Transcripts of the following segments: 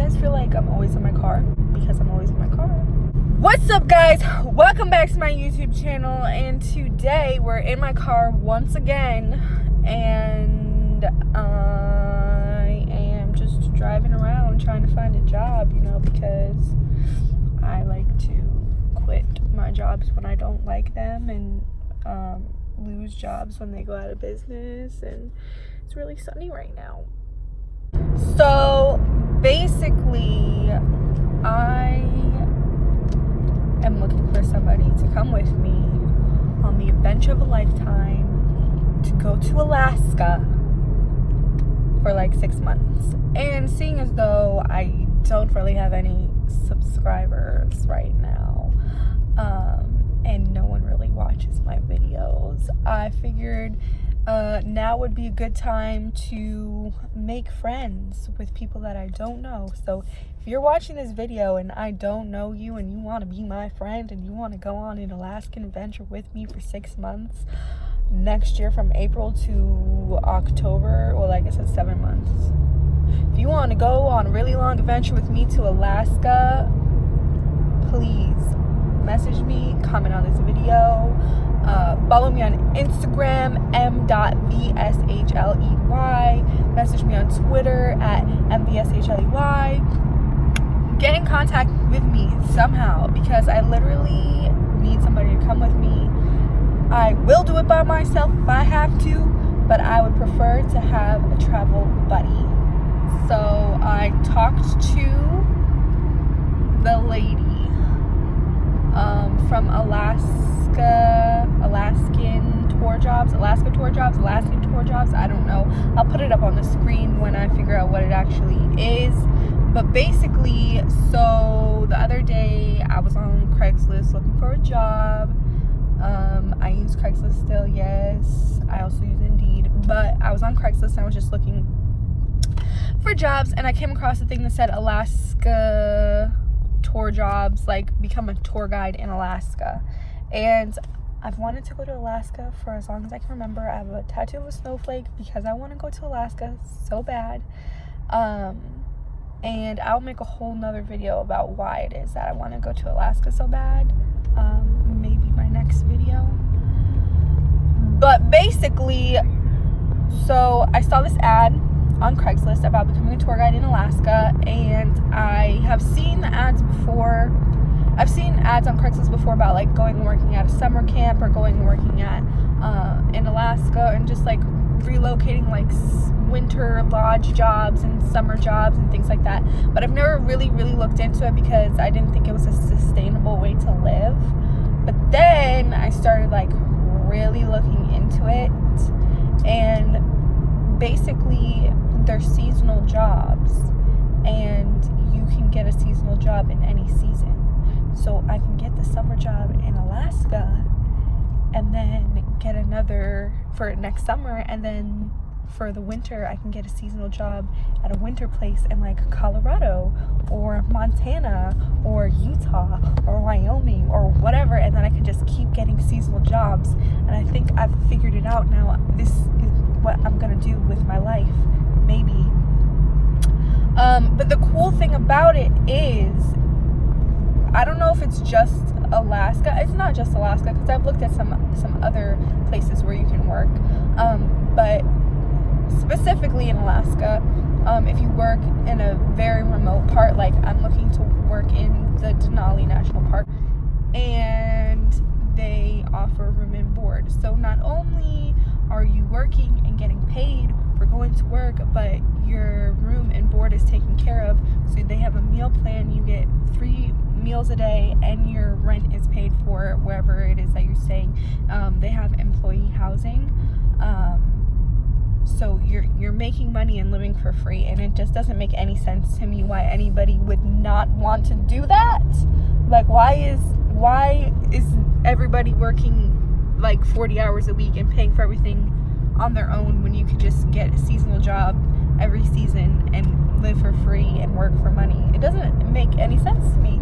guys feel like I'm always in my car? Because I'm always in my car. What's up, guys? Welcome back to my YouTube channel, and today we're in my car once again, and I am just driving around trying to find a job, because I like to quit my jobs when I don't like them, and lose jobs when they go out of business. And it's really sunny right now. So basically, I am looking for somebody to come with me on the adventure of a lifetime to go to Alaska for like 6 months. And seeing as though I don't really have any subscribers right now, and no one really watches my videos, I figured now would be a good time to make friends with people that I don't know. So if you're watching this video and I don't know you and you want to be my friend and you want to go on an Alaskan adventure with me for 6 months next year from April to October, well, I guess it's 7 months. If you want to go on a really long adventure with me to Alaska, please message me, comment on this video, follow me on Instagram, m.vshley, message me on Twitter at mvshley. Get in contact with me somehow, because I literally need somebody to come with me. I will do it by myself if I have to, but I would prefer to have a travel buddy. So I talked to the lady from Alaskatourjobs, I don't know. I'll put it up on the screen when I figure out what it actually is. But basically, so the other day I was on Craigslist looking for a job. I use Craigslist still, yes. I also use Indeed, but I was on Craigslist and I was just looking for jobs, and I came across a thing that said Alaskatourjobs, like become a tour guide in Alaska. And I've wanted to go to Alaska for as long as I can remember. I have a tattoo of a snowflake because I want to go to Alaska so bad. And I'll make a whole nother video about why it is that I want to go to Alaska so bad. Maybe my next video. But basically, so I saw this ad on Craigslist about becoming a tour guide in Alaska, and I have seen the ads before. I've seen ads on Craigslist before about like going and working at a summer camp, or going and working at in Alaska, and just like relocating like winter lodge jobs and summer jobs and things like that. But I've never really looked into it because I didn't think it was a sustainable way to live. But then I started like really looking into it, and basically they're seasonal jobs, and you can get a seasonal job in any season. So I can get the summer job in Alaska, and then get another for next summer, and then for the winter I can get a seasonal job at a winter place in like Colorado or Montana or Utah or Wyoming or whatever, and then I can just keep getting seasonal jobs. And I think I've figured it out now. This is what I'm gonna do with my life, maybe. But the cool thing about it is, I don't know if it's just Alaska. It's not just Alaska, because I've looked at some other places where you can work. But specifically in Alaska, if you work in a very remote part, like I'm looking to work in the Denali National Park, and they offer room and board. So not only are you working and getting paid for going to work, but your room and board is taken care of. So they have a meal plan. You get 3 meals a day, and your rent is paid for wherever it is that you're staying. They have employee housing. So you're making money and living for free, and it just doesn't make any sense to me why anybody would not want to do that. Like, why is everybody working like 40 hours a week and paying for everything on their own when you could just get a seasonal job every season and live for free and work for money? It doesn't make any sense to me.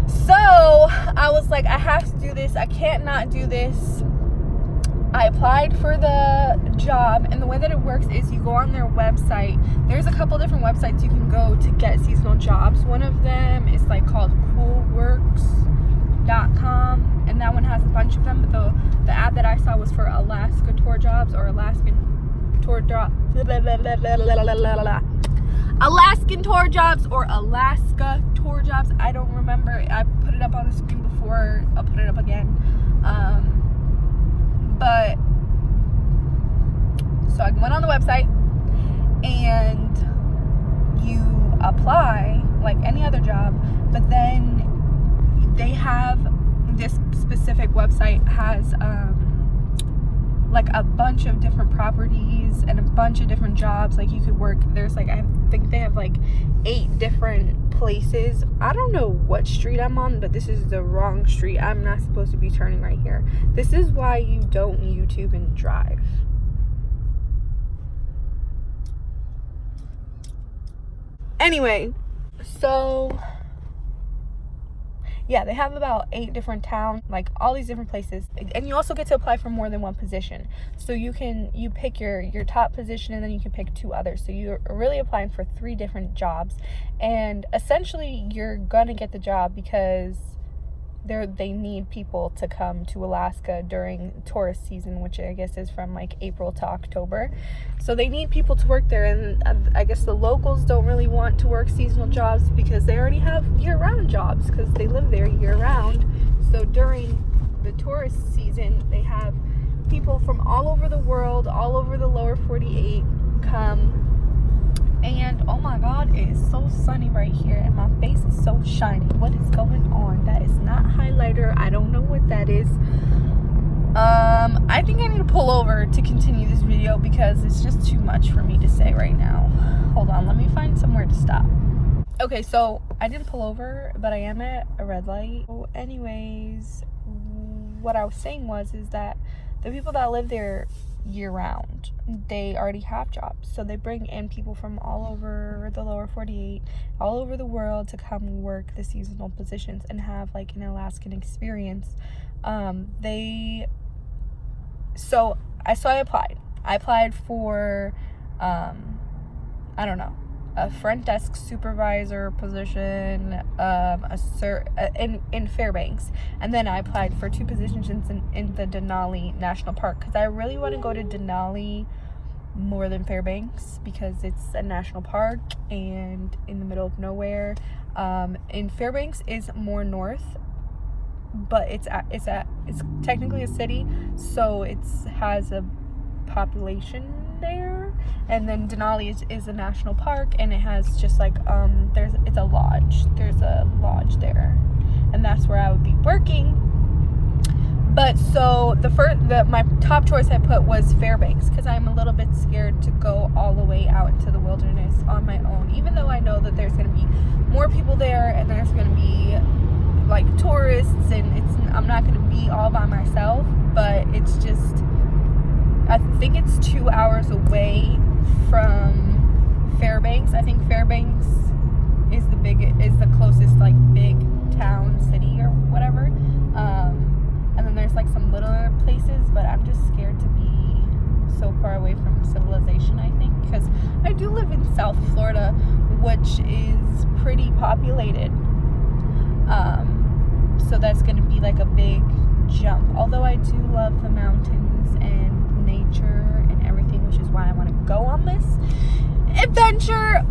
So I was like, I have to do this. I can't not do this. I applied for the job, and the way that it works is you go on their website. There's a couple different websites you can go to get seasonal seasonal jobs. One of them is like called coolworks.com, and that one has a bunch of them, but the ad that I saw was for Alaskatourjobs or Alaskatourjobs or Alaskatourjobs. I don't remember. I put it up on the screen before. I'll put it up again. But so I went on the website and you apply like any other job, but then they have this specific website has like a bunch of different properties and a bunch of different jobs. Like you could work, there's like, I think they have like 8 different places. I don't know what street I'm on, but this is the wrong street. I'm not supposed to be turning right here. This is why you don't YouTube and drive. Anyway, so yeah, they have about 8 different towns, like all these different places, and you also get to apply for more than one position. So you pick your top position, and then you can pick 2 others. So you're really applying for 3 different jobs, and essentially you're gonna get the job because they need people to come to Alaska during tourist season, which I guess is from like April to October. So they need people to work there, and I guess the locals don't really want to work seasonal jobs because they already have year-round jobs because they live there year-round. So during the tourist season, they have people from all over the world, all over the lower 48 come. And oh my god, it is so sunny right here and my face is so shiny. What is going on? That is not highlighter. I don't know what that is. I think I need to pull over to continue this video because it's just too much for me to say right now. Hold on, let me find somewhere to stop. Okay, so I didn't pull over, but I am at a red light. So anyways, what I was saying is that the people that live there year-round, they already have jobs, so they bring in people from all over the lower 48, all over the world to come work the seasonal positions and have like an Alaskan experience. So I applied for I don't know, a front desk supervisor position, in Fairbanks, and then I applied for 2 positions in the Denali National Park because I really want to go to Denali more than Fairbanks because it's a national park and in the middle of nowhere. In Fairbanks is more north, but it's technically a city, so it has a population there. And then Denali is a national park, and it has just like it's a lodge. There's a lodge there, and that's where I would be working. But so my top choice I put was Fairbanks because I'm a little bit scared to go all the way out into the wilderness on my own, even though I know that there's going to be more people there and there's going to be like tourists, and I'm not going to be all by myself. But it's just, I think it's 2 hours away from Fairbanks. I think Fairbanks is the closest like big town, city or whatever. And then there's like some little places, but I'm just scared to be so far away from civilization, I think, because I do live in South Florida, which is pretty populated. So that's going to be like a big jump. Although I do love the mountains and nature and everything, which is why I want to go on this adventure.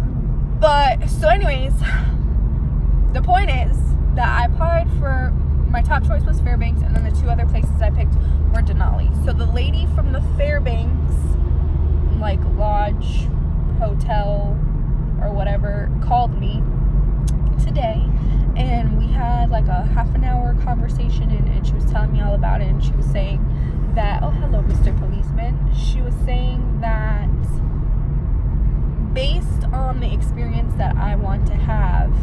But so anyways, the point is that I applied for, my top choice was Fairbanks, and then the 2 other places I picked were Denali. So the lady from the Fairbanks like lodge, hotel or whatever called me today, and we had like a half an hour conversation, and she was telling me all about it, and she was saying that, oh hello Mr. Policeman, she was saying that based on the experience that I want to have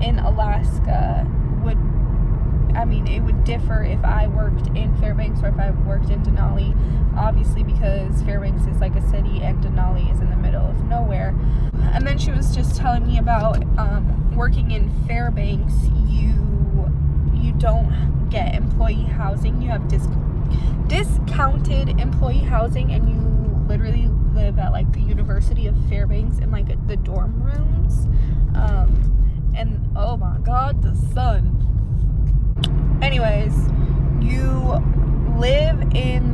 in Alaska, it would differ if I worked in Fairbanks or if I worked in Denali, obviously because Fairbanks is like a city and Denali is in the middle of nowhere. And then she was just telling me about working in Fairbanks, you don't get employee housing, you have discounted employee housing, and you literally live at like the University of Fairbanks in like the dorm rooms.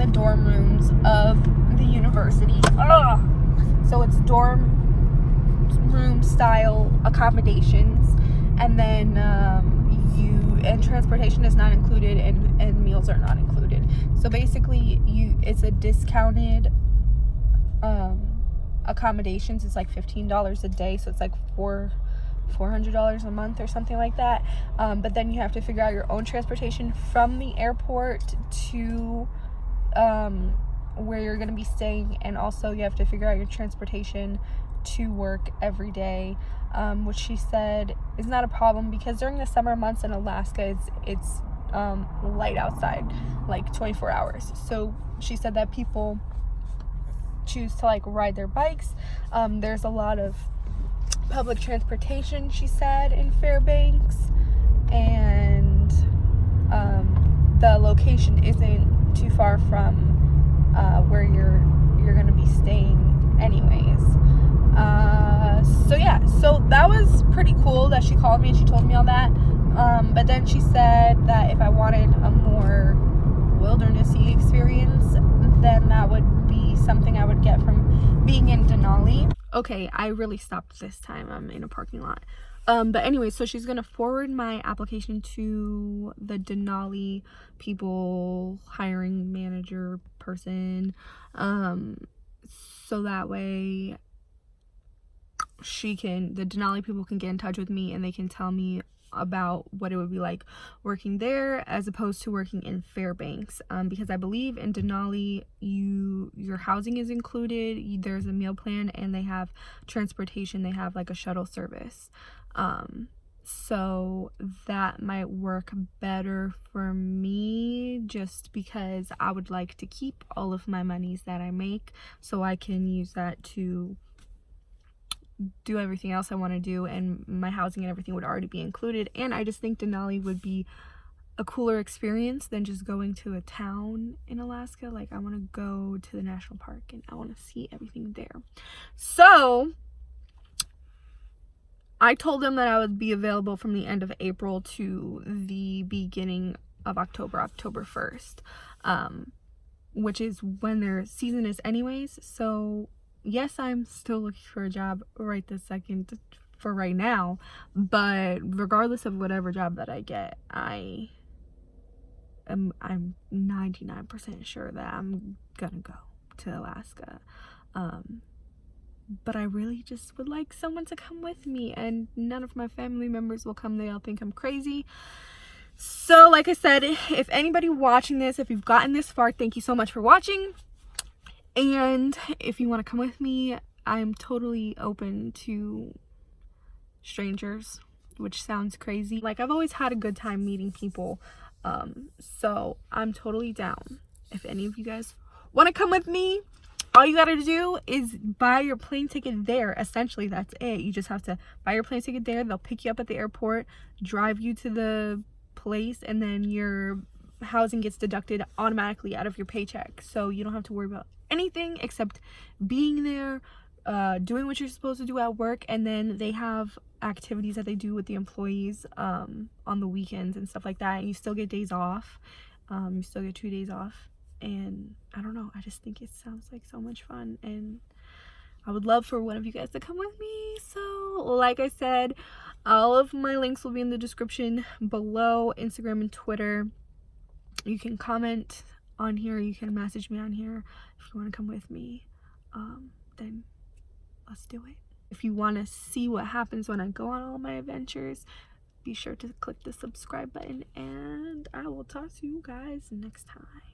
the dorm rooms of the university. So it's dorm room style accommodations, and then and transportation is not included, and meals are not included. So basically it's a discounted accommodations. It's like $15 a day, so it's like $400 a month or something like that. But then you have to figure out your own transportation from the airport to where you're going to be staying, and also you have to figure out your transportation to work every day, which she said is not a problem because during the summer months in Alaska it's light outside, like 24 hours. So she said that people choose to like ride their bikes. There's a lot of public transportation, she said, in Fairbanks, and the location isn't too far from where you're gonna be staying anyways. So yeah, so that was pretty cool that she called me and she told me all that. But then she said that if I wanted a more wildernessy experience, then that would be something I would get from being in Denali. Okay, I really stopped this time. I'm in a parking lot. But anyway, so she's gonna forward my application to the Denali people hiring manager person, so that way the Denali people can get in touch with me and they can tell me about what it would be like working there as opposed to working in Fairbanks, because I believe in Denali your housing is included, there's a meal plan, and they have transportation. They have like a shuttle service, so that might work better for me, just because I would like to keep all of my monies that I make so I can use that to do everything else I want to do, and my housing and everything would already be included. And I just think Denali would be a cooler experience than just going to a town in Alaska. Like, I want to go to the national park and I want to see everything there. So I told them that I would be available from the end of April to the beginning of October 1st, which is when their season is anyways. So yes, I'm still looking for a job right this second for right now, but regardless of whatever job that I get, I'm 99% sure that I'm gonna go to Alaska. But I really just would like someone to come with me, and none of my family members will come. They'll think I'm crazy. So like I said, if anybody watching this, if you've gotten this far, thank you so much for watching. And if you want to come with me, I'm totally open to strangers, which sounds crazy. Like, I've always had a good time meeting people, so I'm totally down. If any of you guys want to come with me, all you gotta do is buy your plane ticket there. Essentially, that's it. You just have to buy your plane ticket there. They'll pick you up at the airport, drive you to the place, and then your housing gets deducted automatically out of your paycheck. So you don't have to worry about anything except being there, doing what you're supposed to do at work, and then they have activities that they do with the employees on the weekends and stuff like that, and you still get days off. You still get 2 days off, and I don't know, I just think it sounds like so much fun, and I would love for one of you guys to come with me. So like I said, all of my links will be in the description below, Instagram and Twitter. You can comment on here, you can message me on here if you want to come with me. Then let's do it. If you want to see what happens when I go on all my adventures, be sure to click the subscribe button, and I will talk to you guys next time.